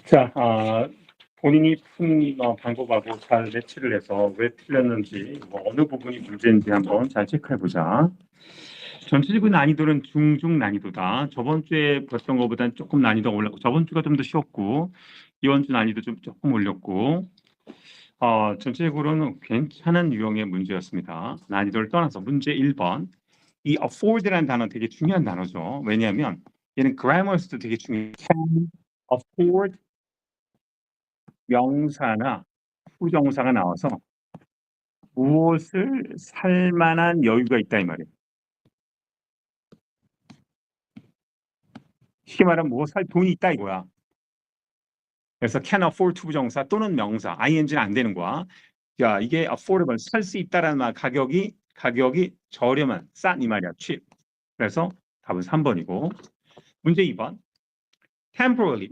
자, 본인이 푼 방법하고 잘 매치를 해서 왜 틀렸는지, 어느 부분이 문제인지 한번 잘 체크해 보자. 전체적인 난이도는 중중 난이도다. 저번 주에 봤던 것보다는 조금 난이도가 올랐고, 저번 주가 좀 더 쉬웠고, 이번 주 난이도 좀 조금 올렸고, 전체적으로는 괜찮은 유형의 문제였습니다. 난이도를 떠나서 문제 1번. 이 afford라는 단어 되게 중요한 단어죠. 왜냐하면 얘는 grammar에서도 되게 중요해요. Can afford 명사나 부정사가 나와서 무엇을 살 만한 여유가 있다 이 말이에요. 쉽게 말하면 무엇 살 돈이 있다 이거야. 그래서 can afford to 부정사 또는 명사 ing는 안 되는 거야. 야, 이게 affordable 살 수 있다라는 말 가격이 저렴한 싼 이 말이야. cheap. 그래서 답은 3번이고 문제 2번 temporarily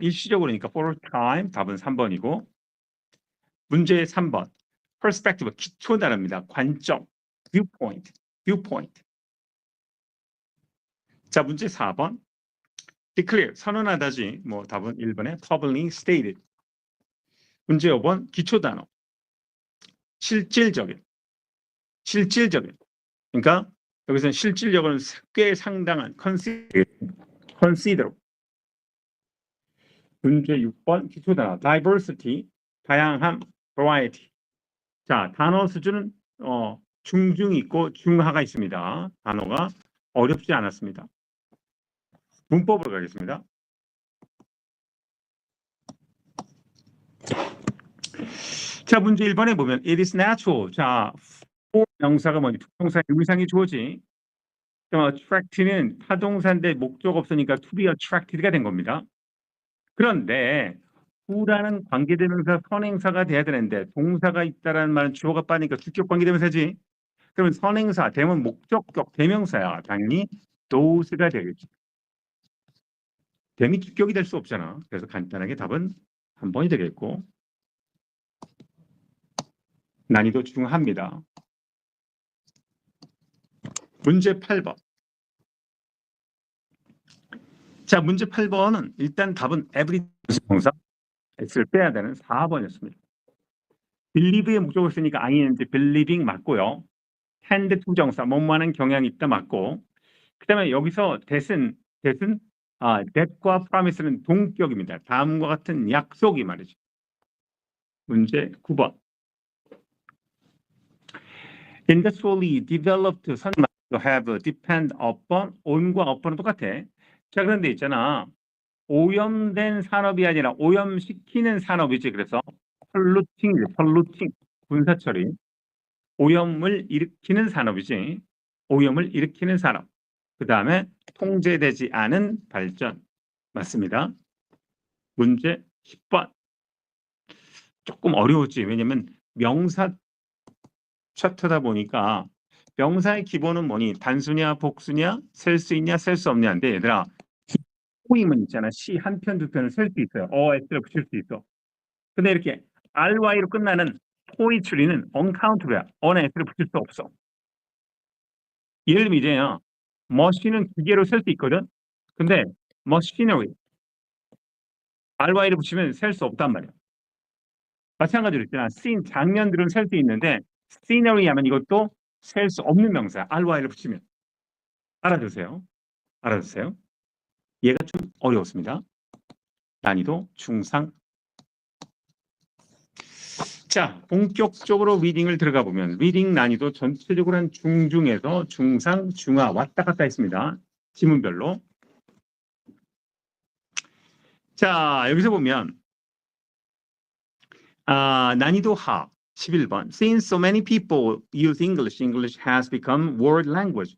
일시적으로니까 for time 답은 3번이고 문제 3번 perspective 기초 단어입니다. 관점 viewpoint. 자, 문제 4번. declare, 선언하다지. 뭐 답은 1번에 publicly stated. 문제 5번, 기초 단어. 실질적인. 그러니까 여기서는 실질적으로는 꽤 상당한 consider. 문제 6번, 기초 단어. diversity, 다양함, variety. 자, 단어 수준은 중중 있고 중하가 있습니다. 단어가 어렵지 않았습니다. 문법으로 가겠습니다. 자, 문제 1번에 보면 it is natural. 자, for 명사가 뭐니? 동사의 의상이 주어지. attract는 타동사인데 목적 없으니까 to be attracted가 된 겁니다. 그런데 who라는 관계대명사 선행사가 돼야 되는데 동사가 있다라는 말은 주어가 빠니까 주격 관계대명사지. 그러면 선행사 되면 목적격 대명사야. 당연히 those가 되겠지. dem이 주격이 될 수 없잖아. 그래서 간단하게 답은 3번이 되겠고 난이도 중합니다. 문제 8번. 자, 문제 8번은 일단 답은 every 동사 S를 빼야 되는 4번이었습니다. believe의 목적을 쓰니까 ing인지 believing 맞고요. tend to 정사 뭐뭐하는 경향이 있다 맞고 그 다음에 여기서 that은 that과 promise는 동격입니다. 다음과 같은 약속이 말이죠. 문제 9번. industrially developed 선만 have depend upon on과 upon은 똑같아. 자, 그런데 있잖아. 오염된 산업이 아니라 오염시키는 산업이지. 그래서 polluting 분사 처리. 오염을 일으키는 산업이지. 오염을 일으키는 산업. 그 다음에 통제되지 않은 발전. 맞습니다. 문제 10번. 조금 어려웠지. 왜냐면 명사 차트다 보니까 명사의 기본은 뭐니? 단수냐, 복수냐, 셀 수 있냐, 셀 수 없냐인데 얘들아 포임은 있잖아. 시 한 편, 두 편을 셀 수 있어요. s를 붙일 수 있어. 근데 이렇게 ry로 끝나는 포이트리는 uncounted야. on에 s를 붙일 수 없어. 예를 들면 이제요. 머신은 기계로 셀 수 있거든. 근데 machinery ry를 붙이면 셀 수 없단 말이야. 마찬가지로 있잖아. scene 장면들은 셀 수 있는데 scenery 하면 이것도 셀 수 없는 명사야. ry를 붙이면. 알아두세요. 얘가 좀 어려웠습니다. 난이도 중상. 자, 본격적으로 리딩을 들어가 보면 리딩 난이도 전체적으로 한 중중에서 중상, 중하 왔다 갔다 했습니다. 지문별로. 자, 여기서 보면 난이도 하 11번. Since so many people use English, English has become world language.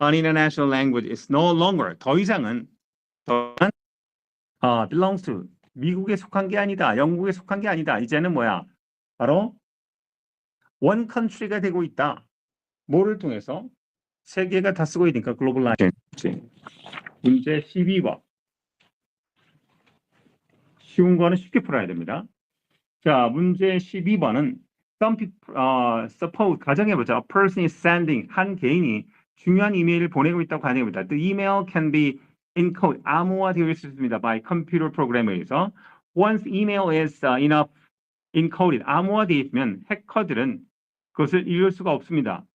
An international language is no longer. 더 이상은 belongs to 미국에 속한 게 아니다. 영국에 속한 게 아니다. 이제는 뭐야? 바로 one country가 되고 있다. 뭐를 통해서? 세계가 다 쓰고 있으니까 글로벌라이제이션. 문제 12번. 쉬운 거는 쉽게 풀어야 됩니다. 자, 문제 12번은 some people, suppose 가정해보자. A person is sending 한 개인이 중요한 이메일을 보내고 있다고 가정해보자. The email can be encoded 암호화되어 있습니다. by computer program에 의해서 once email is enough encoded, 암호화되어 있으면 해커들은 그것을 읽을 수가 없습니다.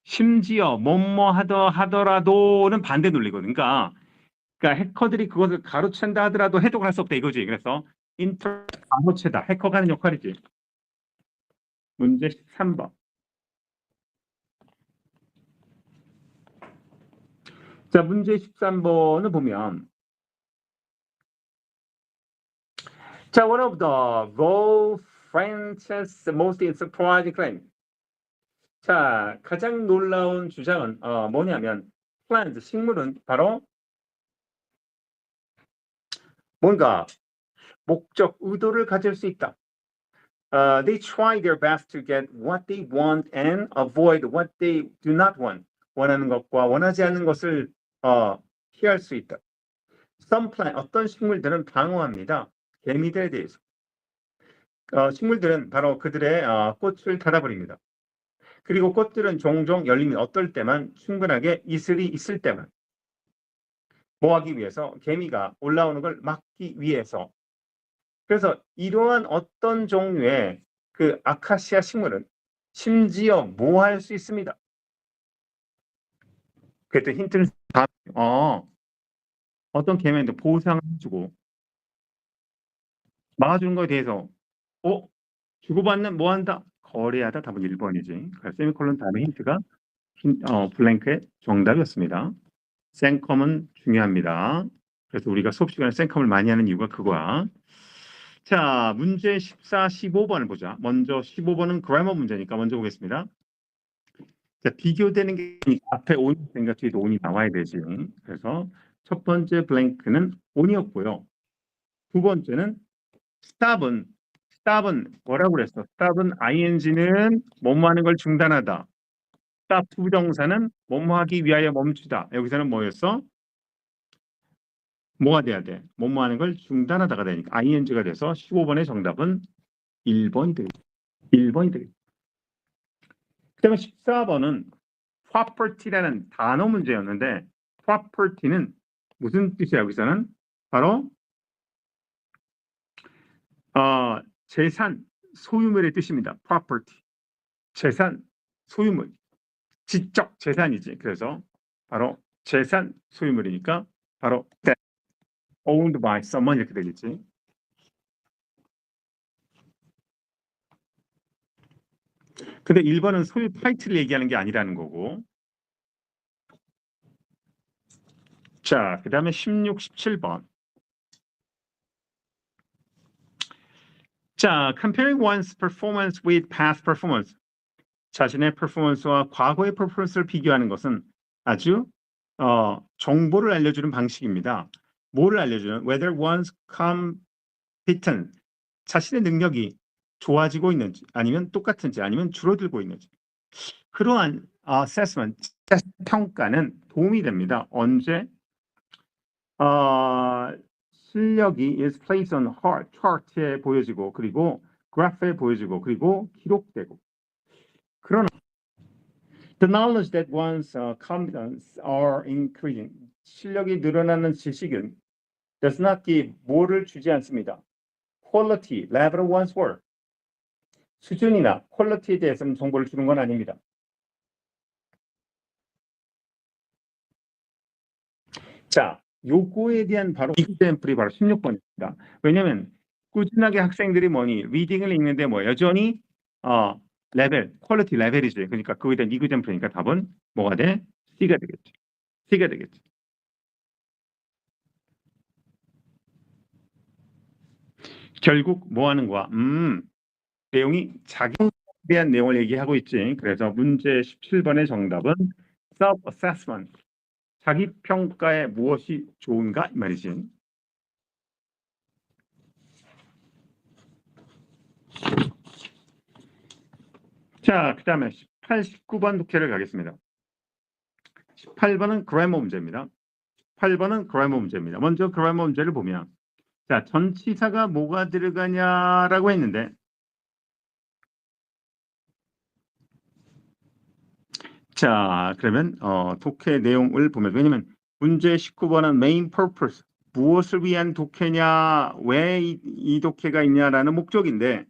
심지어 뭐뭐 하더라도는 반대 논리거든요. 그러니까 해커들이 그것을 가로챈다 하더라도 해독을 할 수 없다 이거지. 그래서 가로채다. 해커가 하는 역할이지. 문제 13번. 자, 문제 13번을 보면 자, one of the France's most surprising claim. 자, 가장 놀라운 주장은 뭐냐면 plants, 식물은 바로 뭔가 목적, 의도를 가질 수 있다. They try their best to get what they want and avoid what they do not want. 원하는 것과 원하지 않는 것을 피할 수 있다. Some plant, 어떤 식물들은 방어합니다. 개미들에 대해서. 식물들은 바로 그들의 꽃을 닫아버립니다. 그리고 꽃들은 종종 열림이 어떨 때만 충분하게 이슬이 있을 때만 뭐 하기 위해서 개미가 올라오는 걸 막기 위해서. 그래서 이러한 어떤 종류의 그 아카시아 식물은 심지어 뭐 할 수 있습니다. 그때 힌트를 어떤 개미한테 보상을 주고 막아주는 거에 대해서 주고받는 뭐 한다? 거래하다. 답은 1번이지. 세미콜론 다음에 힌트가 블랭크의 정답이었습니다. 생컴은 중요합니다. 그래서 우리가 수업 시간에 생컴을 많이 하는 이유가 그거야. 자, 문제 14, 15번을 보자. 먼저 15번은 그래머 문제니까 먼저 보겠습니다. 자, 비교되는 게 앞에 온이 있으니까 뒤에도 온이 나와야 되지. 그래서 첫 번째 블랭크는 온이었고요. 두 번째는 stop은 뭐라고 그랬어? stop은 ing는 뭐뭐 하는 걸 중단하다. stop 부정사는 뭐뭐 하기 위하여 멈추다. 여기서는 뭐였어? 뭐가 돼야 돼? 뭐뭐 하는 걸 중단하다가 되니까 ing가 돼서 15번의 정답은 1번이 되겠죠. 1번이 되겠죠. 그다음에 14번은 property라는 단어 문제였는데 property는 무슨 뜻이야? 여기서는 바로 재산, 소유물의 뜻입니다. property. 재산, 소유물. 지적 재산이지. 그래서 바로 재산, 소유물이니까 바로 that owned by someone 이렇게 되겠지. 근데 1번은 소유 타이틀을 얘기하는 게 아니라는 거고. 자, 그 다음에 16, 17번. 자, comparing one's performance with past performance. 자신의 퍼포먼스와 과거의 퍼포먼스를 비교하는 것은 아주 정보를 알려주는 방식입니다. 뭐를 알려주는? Whether one's competent, 자신의 능력이 좋아지고 있는지, 아니면 똑같은지, 아니면 줄어들고 있는지. 그러한 assessment, 평가는 도움이 됩니다. 언제? 실력이 is placed on chart에 보여지고, 그리고 graph에 보여지고, 그리고 기록되고. 그러나 the knowledge that one's competence are increasing, 실력이 늘어나는 지식은 does not give, 뭐를 주지 않습니다. quality, level of one's work, 수준이나 퀄리티에 대해서는 정보를 주는 건 아닙니다. 자, 요거에 대한 바로 example이 바로 16번입니다. 왜냐하면 꾸준하게 학생들이 리딩을 읽는데 여전히 레벨, 퀄리티 레벨이지. 그러니까 그거에 대한 example니까 답은 뭐가 돼? C가 되겠지. C가 되겠지. 결국 뭐 하는 거야? 내용이 자기에 대한 내용을 얘기하고 있지. 그래서 문제 17번의 정답은 self-assessment. 자기 평가에 무엇이 좋은가 이 말이지. 자, 그다음에 18, 19번 독해를 가겠습니다. 18번은 그래머 문제입니다. 8번은 그래머 문제입니다. 먼저 그래머 문제를 보면 자, 전치사가 뭐가 들어가냐라고 했는데 자, 그러면 독해 내용을 보면 왜냐면 문제 19번은 main purpose, 무엇을 위한 독해냐, 왜 이 독해가 있냐라는 목적인데,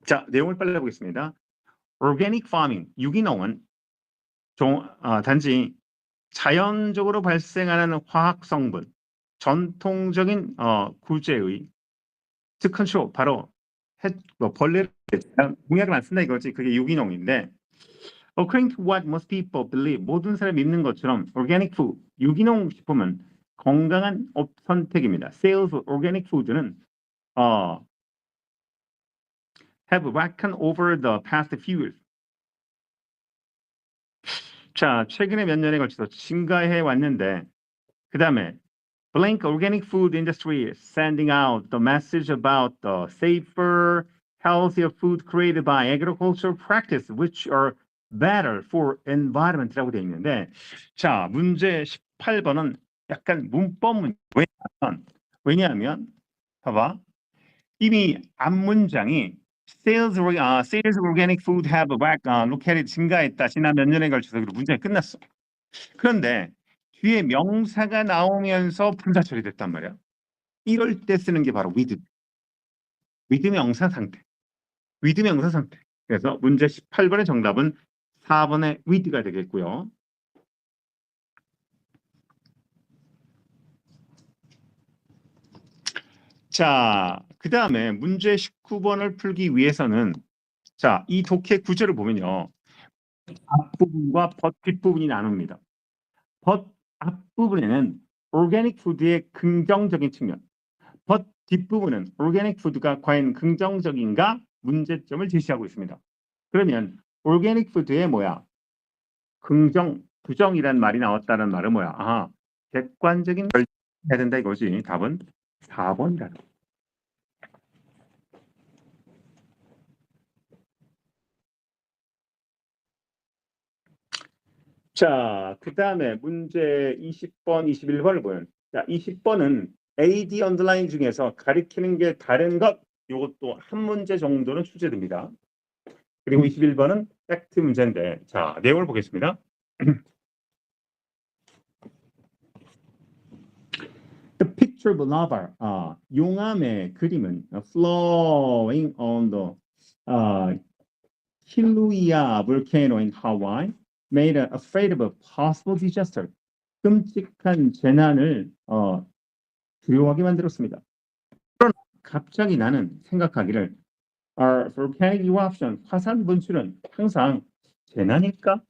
자, 내용을 빨리 보겠습니다. Organic farming, 유기농은 단지 자연적으로 발생하는 화학 성분, 전통적인 구제의 to control, 바로 벌레를 농약을 안 쓴다 이거지. 그게 유기농인데, according to what most people believe, 모든 사람이 믿는 것처럼 organic food, 유기농 식품은 건강한 선택입니다. Sales of organic food는 have rocketed over the past few years. 자, 최근에 몇 년에 걸쳐서 증가해 왔는데, 그 다음에 blank organic food industry sending out the message about the safer, healthier food created by agricultural practice, which are better for environment라고 되어 있는데, 자, 문제 18번은 약간 문법 문제. 왜냐하면 봐봐, 이미 앞 문장이 sales organic food have located 증가했다. 지난 몇 년에 걸쳐서 그리고 문장이 끝났어. 그런데 뒤에 명사가 나오면서 분사 처리됐단 말이야. 이럴 때 쓰는 게 바로 with. with 명사 상태. with 명사 상태. 그래서 문제 18번의 정답은 4번의 with가 되겠고요. 자, 그 다음에 문제 19번을 풀기 위해서는 자, 이 독해 구조를 보면요. 앞부분과 벗 뒷부분이 나눕니다. 벗 앞부분에는 오르가닉 푸드의 긍정적인 측면, 벗 뒷부분은 오르가닉 푸드가 과연 긍정적인가 문제점을 제시하고 있습니다. 그러면 오르가닉 푸드의 뭐야? 긍정, 부정이란 말이 나왔다는 말은 뭐야? 아하, 객관적인 결정해야 된다 이거지. 답은 4번이다. 자, 그 다음에 문제 20번, 21번을 보면, 자, 20번은 AD 언더라인 중에서 가리키는 게 다른 것, 이것도 한 문제 정도는 출제됩니다. 그리고 21번은 팩트 문제인데, 자, 내용을 보겠습니다. The picture of lava, 용암의 그림은 flowing on the Kilauea volcano in Hawaii made afraid of a possible disaster. 끔찍한 재난을 두려워하게 만들었습니다. 그러나 갑자기 나는 생각하기를 volcanic eruption, 화산 분출은 항상 재난일까?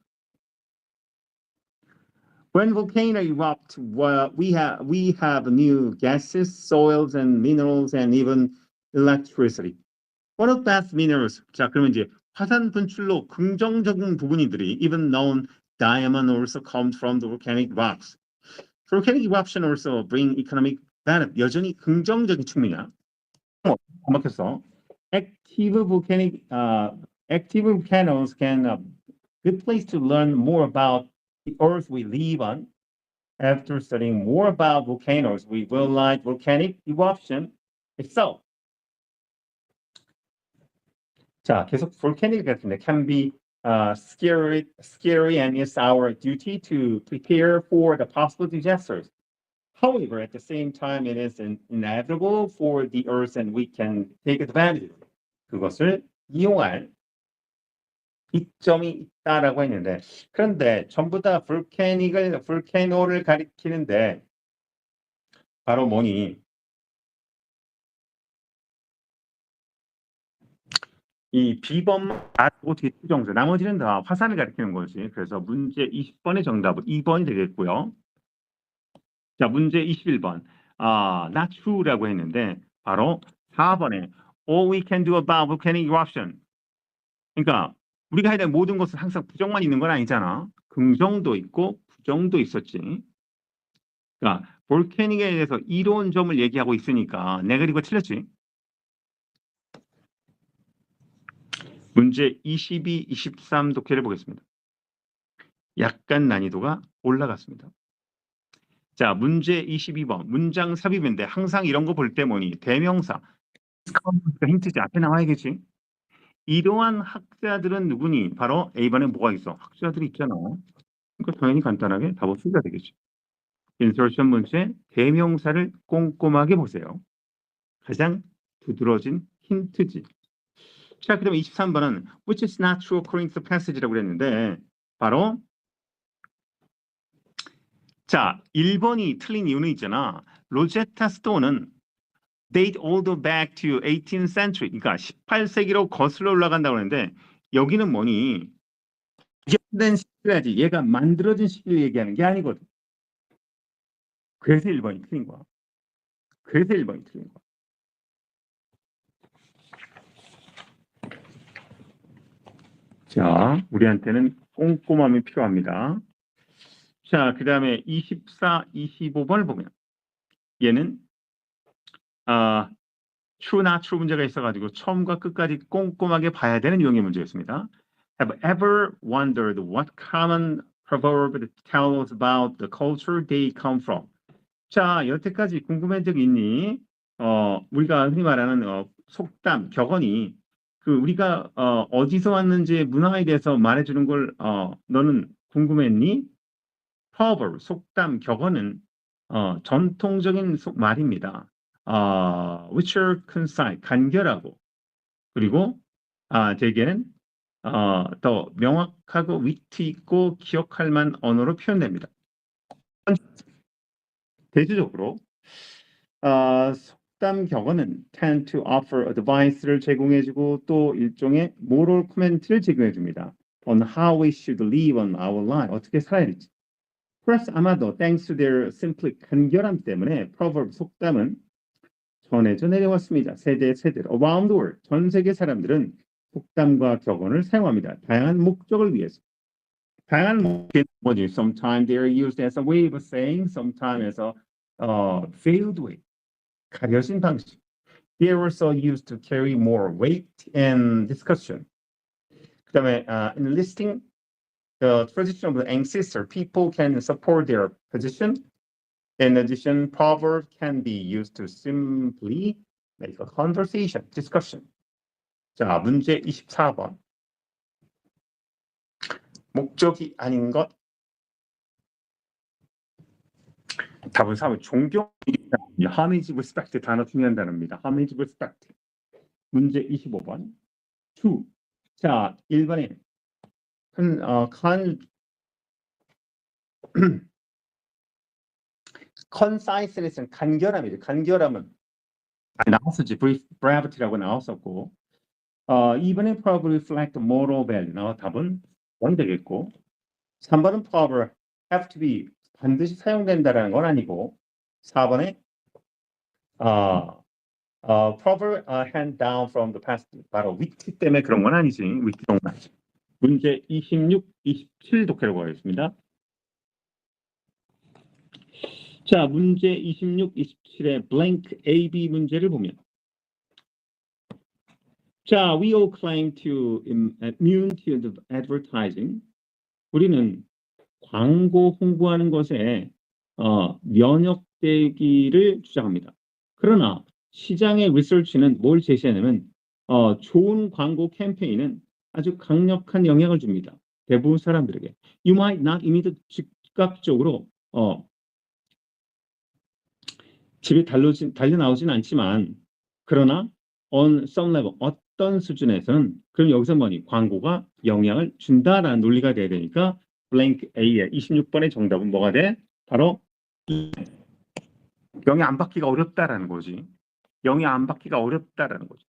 When volcano erupt, we have new gases, soils, and minerals, and even electricity. One of that minerals. 자, 그러면 이제 화산 분출로 긍정적인 부분이들이 even known diamond also comes from the volcanic rocks. Volcanic eruption also bring economic benefit. 여전히 긍정적인 측면이야. 막혔어. Active volcanoes can good place to learn more about the Earth we live on. After studying more about volcanoes, we will like volcanic eruption itself. 자, 계속 volcanic 같은데 can be scary, and it's our duty to prepare for the possible disasters. However, at the same time, it is inevitable for the Earth, and we can take advantage. 그것을 이용할 이점이 있다라고 했는데, 그런데 전부 다 볼케노를 가리키는데 바로 뭐니? 이 B번 A고 뒤정수, 나머지는 다 화산을 가리키는 거지. 그래서 문제 20번의 정답은 2번이 되겠고요. 자, 문제 21번. not true라고 했는데 바로 4번에 all we can do about volcanic eruption. 그러니까 우리가 해야 될 모든 것은 항상 부정만 있는 건 아니잖아. 긍정도 있고 부정도 있었지. 그러니까 볼케닉에 대해서 이론점을 얘기하고 있으니까 내가 이거 틀렸지. 문제 22, 23 독해를 보겠습니다. 약간 난이도가 올라갔습니다. 자, 문제 22번. 문장 삽입인데 항상 이런 거 볼 때 뭐니? 대명사. 힌트지. 앞에 나와야겠지. 이러한 학자들은 누구니? 바로 A번에 뭐가 있어? 학자들이 있잖아. 그러니까 당연히 간단하게 답은 C가 되겠지. 인서션 문제 대명사를 꼼꼼하게 보세요. 가장 두드러진 힌트지. 자, 그다음에 23번은 which is not true according to the passage라고 그랬는데 바로 자, 1번이 틀린 이유는 있잖아. 로제타 스톤은 date all the back to 18th century. 그러니까 18세기로 거슬러 올라간다고 하는데 여기는 뭐니? 연된 시기라지. 얘가 만들어진 시기를 얘기하는 게 아니거든. 그래서 1번이 틀린 거야. 그래서 1번이 틀린 거야. 자, 우리한테는 꼼꼼함이 필요합니다. 자, 그 다음에 24, 25번을 보면 얘는 true, not true 문제가 있어가지고 처음과 끝까지 꼼꼼하게 봐야 되는 유형의 문제였습니다. Have ever wondered what common proverb tell us about the culture they come from? 자, 여태까지 궁금한 적 있니? 우리가 흔히 말하는 속담, 격언이 그 우리가 어디서 왔는지 문화에 대해서 말해주는 걸 너는 궁금했니? proverb, 속담, 격언은 전통적인 말입니다. which are concise, 간결하고 그리고 대개는 더 명확하고 위트 있고 기억할 만한 언어로 표현됩니다. 대체적으로 속담 격언은 tend to offer advice를 제공해주고 또 일종의 moral comment를 제공해줍니다. on how we should live on our life, 어떻게 살아야 될지. Perhaps 아마도 thanks to their simply 간결함 때문에 proverb 속담은 전해져 내려왔습니다. 세대의 세대로 around the world, 전 세계 사람들은 속담과 격언을 사용합니다. 다양한 목적을 위해서. 다양한 목적이 뭐지? Sometimes they are used as a way of saying, sometimes as a veiled way. 가려진 방식. They are also used to carry more weight and discussion. 그다음에 in listing the tradition of the ancestor, people can support their position. In addition, proverbs can be used to simply make a conversation, discussion. 자, 문제 24번. 목적이 아닌 것. 답은 3번. 존경, homage, respect 단어 중요한 단어입니다. homage, respect. 문제 25번. 2. 자, 1번에 conciseness는 간결함이죠. 간결함은 나왔었지. brevity라고 나왔었고 2번에 probably reflect moral value. 답은 1 되겠고 3번은 probably have to be 반드시 사용된다라는 건 아니고 4번에 probably hand down from the past. 바로 위트 때문에 그런 건 아니지. 위트 정말. 문제 26, 27 독해로 가겠습니다. 자, 문제 26, 27의 blank A, B 문제를 보면 자, we all claim to immune to the advertising. 우리는 광고 홍보하는 것에 면역되기를 주장합니다. 그러나 시장의 리서치는 뭘 제시하냐면 좋은 광고 캠페인은 아주 강력한 영향을 줍니다. 대부분 사람들에게. You might not immediately 즉각적으로 집에 달려나오진 않지만 그러나 on some level 어떤 수준에서는 그럼 여기서 뭐니 광고가 영향을 준다라는 논리가 돼야 되니까 blank A의 26번의 정답은 뭐가 돼? 바로 영향 안 받기가 어렵다라는 거지. 영향 안 받기가 어렵다라는 거지.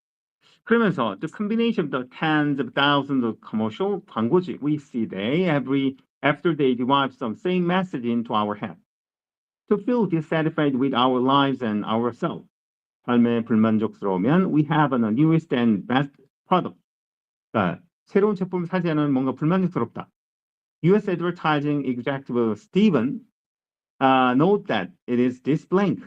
그러면서 the combination of the tens of thousands of commercial 광고지 we see they after they derive some same message into our head. To feel dissatisfied with our lives and ourselves. 삶에 불만족스러우면 we have a newest and best product. 그러니까 새로운 제품을 사지하는 뭔가 불만족스럽다. U.S. Advertising Executive Stephen note that it is this blank.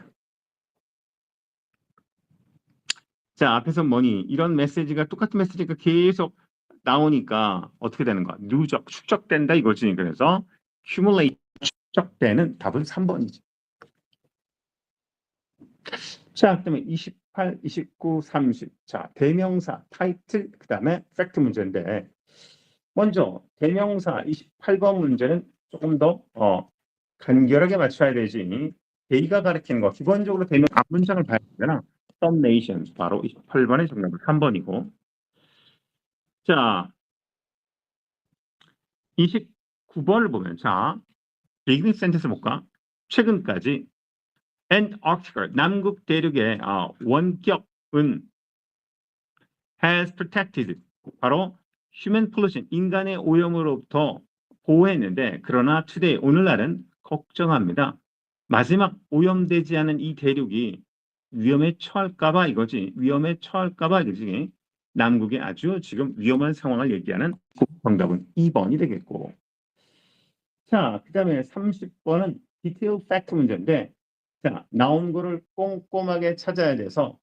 자, 앞에서 뭐니? 이런 메시지가 똑같은 메시지가 계속 나오니까 어떻게 되는 거야? 누적, 축적된다 이거지. 그래서 accumulate, 축적되는 답은 3번이지. 자, 그다음에 28, 29, 30. 자, 대명사, 타이틀, 그다음에 팩트 문제인데 먼저 대명사 28번 문제는 조금 더 간결하게 맞춰야 되지. A가 가리키는 거 기본적으로 되면 앞 문장을 봐야 되잖아. Some nations 바로 28번의 정답은 3번이고. 자, 29번을 보면 자, beginning sentence 볼까? 최근까지 Antarctica 남극 대륙의 원격은 has protected 바로 human pollution 인간의 오염으로부터 보호했는데 그러나 today 오늘날은 걱정합니다. 마지막 오염되지 않은 이 대륙이 위험에 처할까봐 이거지. 위험에 처할까봐 이거지. 남극의 아주 지금 위험한 상황을 얘기하는 정답은 2번이 되겠고. 자, 그 다음에 30번은 detail fact 문제인데 자, 나온 거를 꼼꼼하게 찾아야 돼서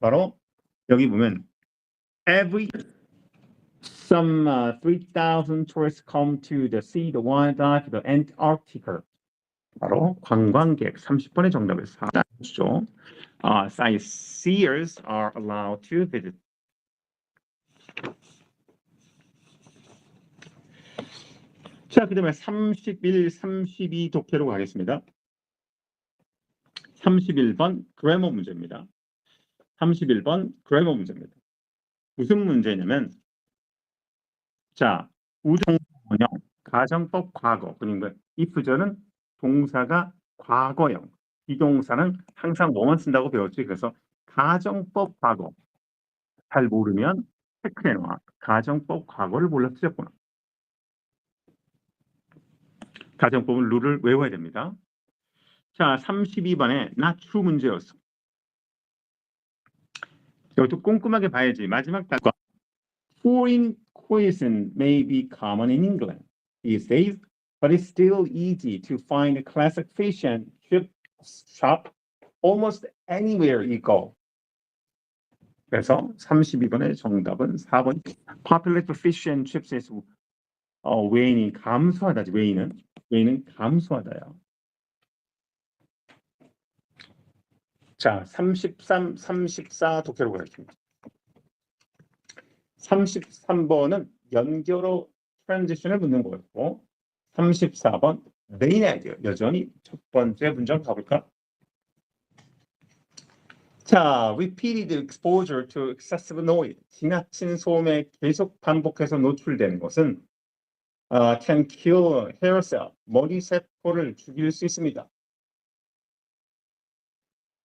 바로 여기 보면 every some 3,000 tourists come to the sea, the wildlife, the Antarctica. 바로 관광객 30번의 정답을 사주죠. Sightseers are allowed to visit. 자, 그 다음에 31, 32 독해로 가겠습니다. 31번 그래머 문제입니다. 31번 그래머 문제입니다. 무슨 문제냐면 자, 우정원형 가정법 과거 그러니까 if절은 동사가 과거형 비동사는 항상 뭐만 쓴다고 배웠지. 그래서 가정법 과거 잘 모르면 체크해놔. 가정법 과거를 몰라 틀렸구나. 가정법은 룰을 외워야 됩니다. 자, 32번에 나추 문제였어. 이것도 꼼꼼하게 봐야지. 마지막 단과 Foreign cuisine may be common in England these days, but it's still easy to find a classic fish and chip shop almost anywhere you go. 그래서 32번의 정답은 4번. Popular fish and chips에서 웨인이 감소하다지. 웨인은 감소하다요. 자, 33, 34 독해로 가겠습니다. 33번은 연결어 트랜지션을 묻는 거였고 34번 메인 아이디어 여전히 첫 번째 문장 가볼까? 자, repeated exposure to excessive noise 지나친 소음에 계속 반복해서 노출되는 것은 can kill hair cell 머리 세포를 죽일 수 있습니다.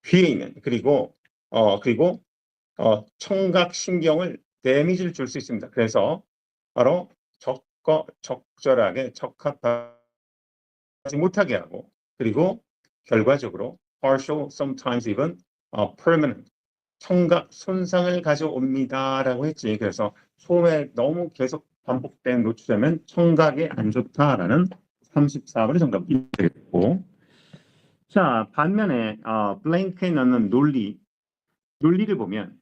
귀에 있는 그리고 청각 신경을 데미지를 줄 수 있습니다. 그래서 바로 적절하게 적합하지 못하게 하고 그리고 결과적으로 partial, sometimes even permanent 청각 손상을 가져옵니다라고 했지. 그래서 소음에 너무 계속 반복된 노출되면 청각에 안 좋다라는 34번의 정답이 되겠고 자 반면에 블랭크에 넣는 논리를 보면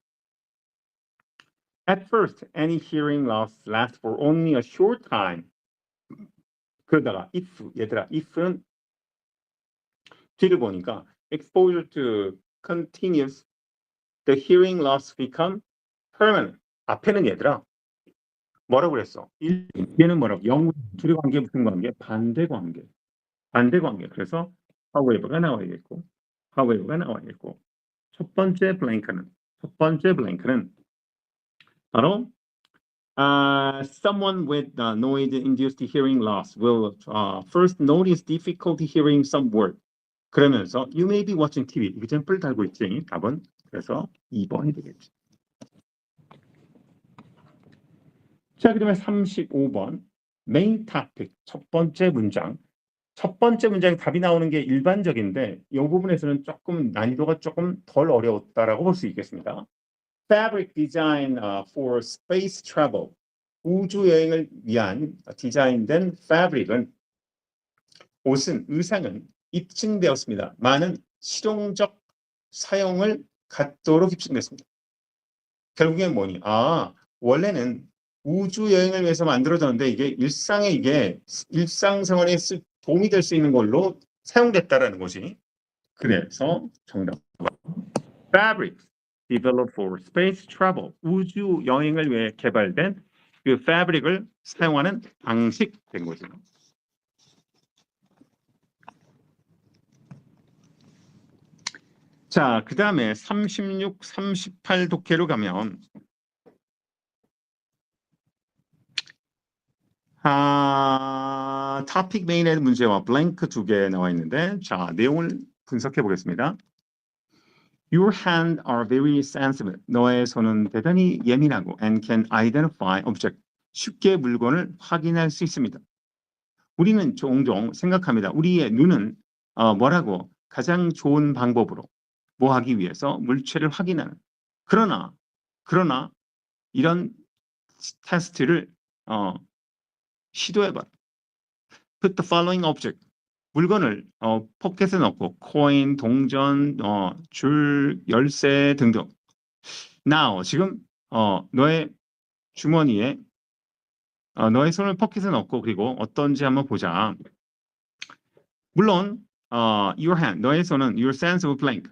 At first, any hearing loss lasts for only a short time. 그러다가 얘들아, if는 뒤를 보니까 exposure to continuous, the hearing loss become permanent. 앞에는 얘들아 뭐라고 그랬어? 얘는 뭐라고? 둘의 관계 무슨 관계? 반대 관계. 그래서 however가 나와야겠고 첫 번째 블랭크는 바로 someone with noise-induced hearing loss will first notice difficulty hearing some word. 그러면서 you may be watching TV. example 달고 있지. 답은 그래서 2번이 되겠지. 자, 그다음에 35번 main topic 첫 번째 문장에 답이 나오는 게 일반적인데 이 부분에서는 조금 난이도가 조금 덜 어려웠다라고 볼 수 있겠습니다. Fabric design for space travel. 우주 여행을 위한 디자인된 fabric은 의상은 입증되었습니다. 많은 실용적 사용을 갖도록 입증됐습니다. 결국엔 뭐니? 원래는 우주 여행을 위해서 만들어졌는데 이게 일상생활에 도움이 될 수 있는 걸로 사용됐다라는 거지. 그래서 정답. Fabric developed for space travel. 우주 여행을 위해 개발된 그 fabric을 사용하는 방식 된 거죠. 자, 그 다음에 36, 38 독해로 가면 topic main의 문제와 blank 2개 나와 있는데 자, 내용을 분석해 보겠습니다. Your hands are very sensitive. 너의 손은 대단히 예민하고 and can identify object. 쉽게 물건을 확인할 수 있습니다. 우리는 종종 생각합니다. 우리의 눈은 뭐라고 가장 좋은 방법으로 뭐 하기 위해서 물체를 확인하는. 그러나 이런 테스트를 시도해봐. Put the following object. 물건을 포켓에 넣고 코인, 동전, 줄, 열쇠 등등. Now 지금 너의 주머니에 너의 손을 포켓에 넣고 그리고 어떤지 한번 보자. 물론 your hand 너의 손은 your sense of blank.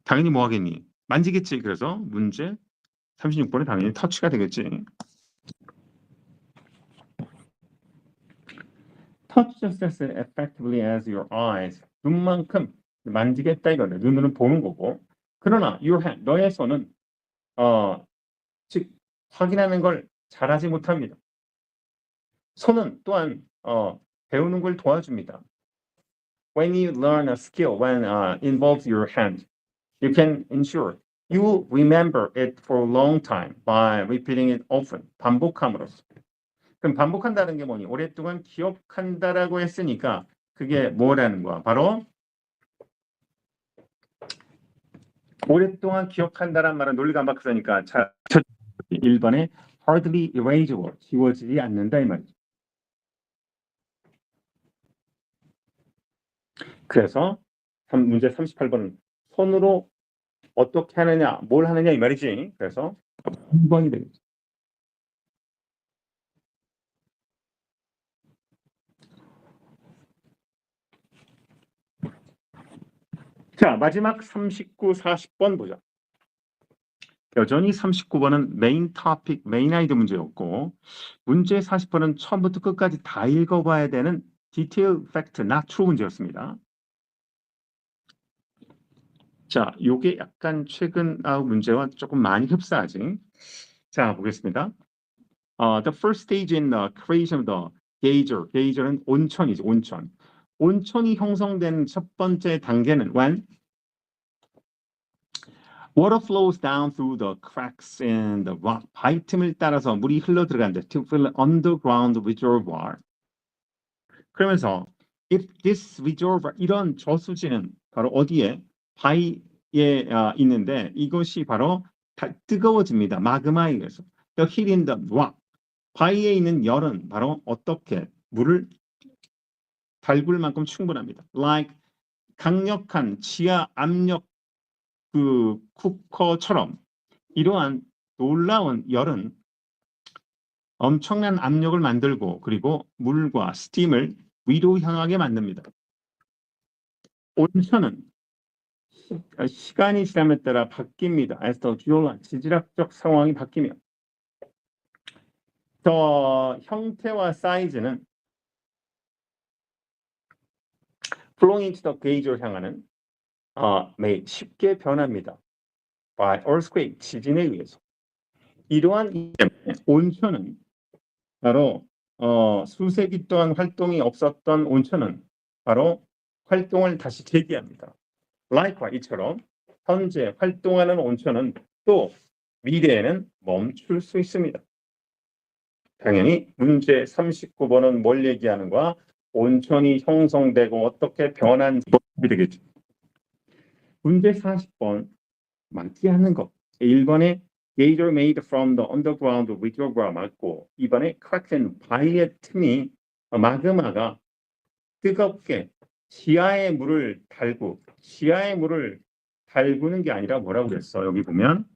당연히 뭐 하겠니? 만지겠지. 그래서 문제 36번에 당연히 터치가 되겠지. touch just as effectively as your eyes. 눈만큼 만지겠다 이거네. 눈으로 보는 거고. 그러나 your hand, 너의 손은 즉 확인하는 걸 잘하지 못합니다. 손은 또한 배우는 걸 도와줍니다. When you learn a skill when involves your hand, you can ensure you will remember it for a long time by repeating it often. 반복함으로써. 그럼 반복한다는 게 뭐니? 오랫동안 기억한다라고 했으니까 그게 뭐라는 거야? 바로 오랫동안 기억한다란 말은 논리가 안 바뀌으니까 1번에 hardly erasable, 지워지지 않는다 이 말이죠. 그래서 문제 38번은 손으로 어떻게 하느냐, 뭘 하느냐 이 말이지. 그래서 2번이 되겠죠. 자, 마지막 39, 40번 보자. 여전히 39번은 메인 토픽, 메인 아이디 문제였고 문제 40번은 처음부터 끝까지 다 읽어봐야 되는 디테일 팩트, not true 문제였습니다. 자, 요게 약간 최근 문제와 조금 많이 흡사하지. 자, 보겠습니다. The first stage in the creation of the geyser. geyser는 온천이죠, 온천. 온천이 형성된 첫 번째 단계는 when water flows down through the cracks in the rock. 바위 틈을 따라서 물이 흘러 들어간다. To fill underground reservoir. 그러면서 if this reservoir 이런 저수지는 바로 어디에 바위에 있는데 이것이 바로 뜨거워집니다. 마그마에 의해서. The heat in the rock. 바위에 있는 열은 바로 어떻게 물을 달굴 만큼 충분합니다. Like 강력한 지하 압력 그 쿠커처럼 이러한 놀라운 열은 엄청난 압력을 만들고 그리고 물과 스팀을 위로 향하게 만듭니다. 온천은 시간이 지남에 따라 바뀝니다. As the geological 지질학적 상황이 바뀌며 더 형태와 사이즈는 flowing into the geyser 향하는 매일 쉽게 변합니다. By earthquake 지진에 의해서. 이러한 온천은 바로 수세기 동안 활동이 없었던 온천은 바로 활동을 다시 재개합니다. Likewise 이처럼 현재 활동하는 온천은 또 미래에는 멈출 수 있습니다. 당연히 문제 39번은 뭘 얘기하는 거야? 온천이 형성되고 어떻게 변한지 되겠죠. 문제 40번 많지 않는 것. 1번에 geyser made from the underground reservoir 맞고 2번에 cracks in 바위의 틈이 마그마가 뜨겁게 지하의 물을 달구는 게 아니라 뭐라고 그랬어? 여기 보면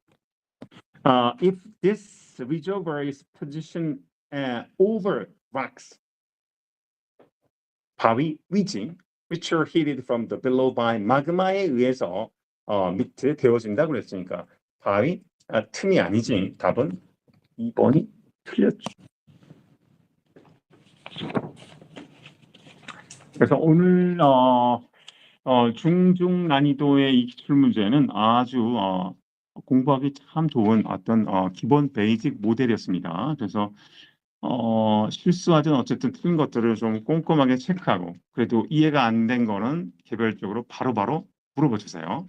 if this reservoir is positioned over rocks 바위 위지 which are heated from the below by 마그마에 의해서 밑에 데워진다 그랬으니까 바위 틈이 아니지. 답은 2번이 틀렸죠. 그래서 오늘 중중 난이도의 이 기출 문제는 아주 공부하기 참 좋은 어떤 기본 베이직 모델이었습니다. 그래서 실수하든 어쨌든 틀린 것들을 좀 꼼꼼하게 체크하고 그래도 이해가 안 된 거는 개별적으로 바로바로 물어봐 주세요.